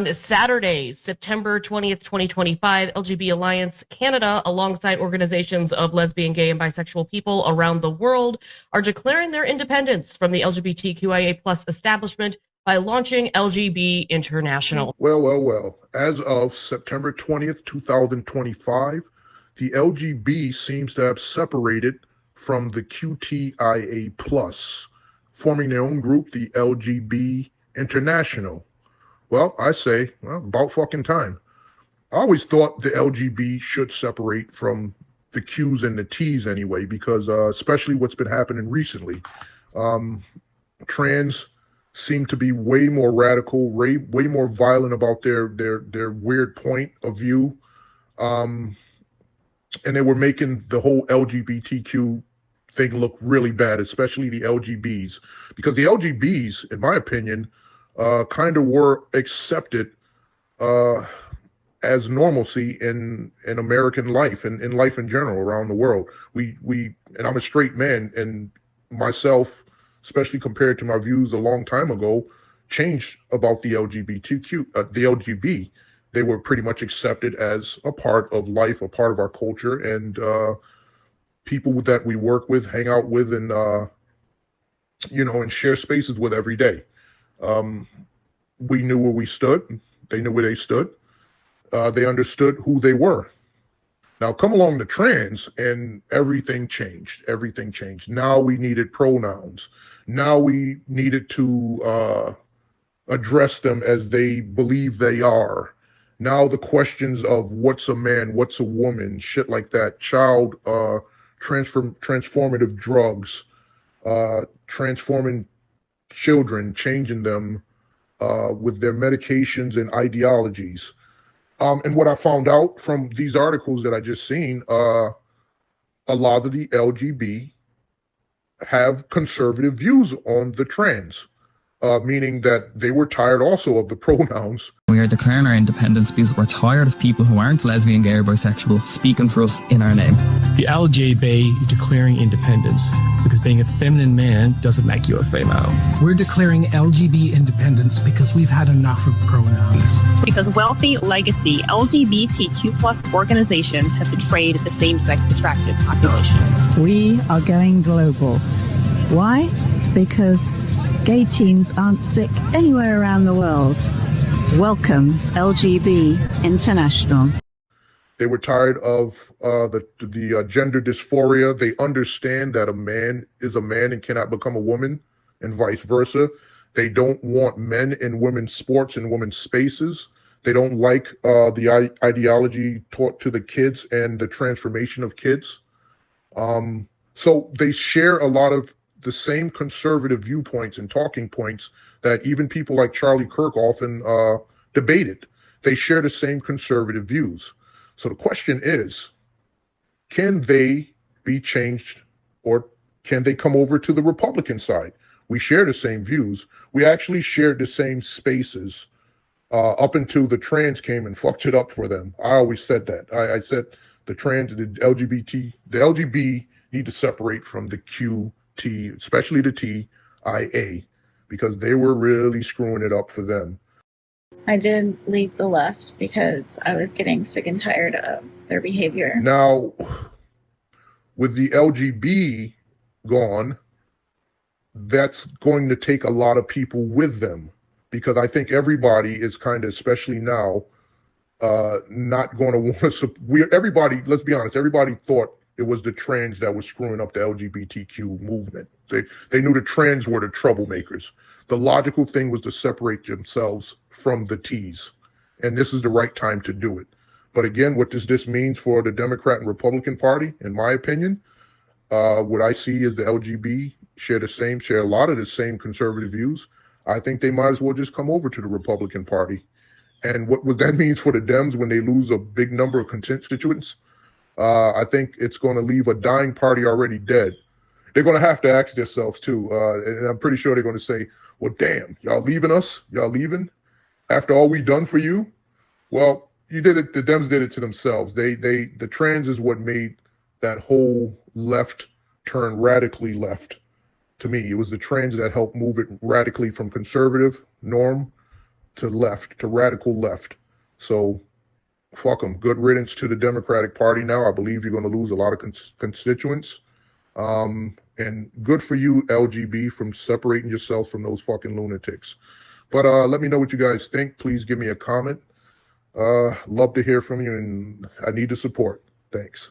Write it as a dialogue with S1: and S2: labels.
S1: On Saturday, September 20th, 2025, LGB Alliance Canada, alongside organizations of lesbian, gay, and bisexual people around the world, are declaring their independence from the LGBTQIA plus establishment by launching LGB International.
S2: Well. As of September 20th, 2025, the LGB seems to have separated from the QTIA plus, forming their own group, the LGB International. Well, I say, about fucking time. I always thought the LGB should separate from the Q's and the T's anyway, because especially what's been happening recently. Trans seem to be way more radical, way more violent about their weird point of view. And they were making the whole LGBTQ thing look really bad, especially the LGBs. Because the LGBs, in my opinion, kind of were accepted as normalcy in American life and in life in general around the world. And I'm a straight man, and myself, especially compared to my views a long time ago, changed about the LGBTQ, the LGB. They were pretty much accepted as a part of life, a part of our culture, and people that we work with, hang out with, and and share spaces with every day. We knew where we stood. They knew where they stood. They understood who they were. Now come along the trans and everything changed. Everything changed. Now we needed pronouns. Now we needed to address them as they believe they are. Now the questions of what's a man, what's a woman, shit like that, child, transformative drugs, transforming children, changing them with their medications and ideologies. And what I found out from these articles that I just seen, a lot of the LGB have conservative views on the trans, meaning that they were tired also of the pronouns.
S3: We are declaring our independence because we're tired of people who aren't lesbian, gay, or bisexual speaking for us in our name.
S4: The LGB is declaring independence because being a feminine man doesn't make you a female.
S5: We're declaring LGB independence because we've had enough of pronouns.
S6: Because wealthy legacy LGBTQ+ organizations have betrayed the same-sex attracted population.
S7: We are going global. Why? Because gay teens aren't sick anywhere around the world. Welcome, LGB International.
S2: They were tired of the gender dysphoria. They understand that a man is a man and cannot become a woman, and vice versa. They don't want men in women's sports and women's spaces. They don't like the ideology taught to the kids and the transformation of kids. So they share a lot of the same conservative viewpoints and talking points that even people like Charlie Kirk often debated. They share the same conservative views. So the question is, can they be changed, or can they come over to the Republican side? We share the same views. We actually shared the same spaces up until the trans came and fucked it up for them. I always said that. I said the trans, the LGB need to separate from the QT, especially the TIA, because they were really screwing it up for them.
S8: I did leave the left because I was getting sick and tired of their behavior.
S2: Now, with the LGB gone, that's going to take a lot of people with them, because I think everybody is kind of, especially now, not going to want to. Everybody, let's be honest, everybody thought it was the trans that was screwing up the LGBTQ movement. They knew the trans were the troublemakers. The logical thing was to separate themselves from the T's, and this is the right time to do it. But again, what this means for the Democrat and Republican Party, in my opinion, what I see is the LGB share a lot of the same conservative views. I think they might as well just come over to the Republican Party. And what that means for the Dems when they lose a big number of constituents, I think it's going to leave a dying party already dead. They're going to have to ask themselves too, and I'm pretty sure they're going to say, well, damn, y'all leaving us? Y'all leaving? After all we done for you? Well, you did it. The Dems did it to themselves. The trans is what made that whole left turn radically left. To me, it was the trans that helped move it radically from conservative norm left, to radical left. So fuck them. Good riddance to the Democratic Party now. I believe you're going to lose a lot of constituents. And good for you, LGB, from separating yourself from those fucking lunatics. But let me know what you guys think. Please give me a comment. Love to hear from you, and I need the support. Thanks.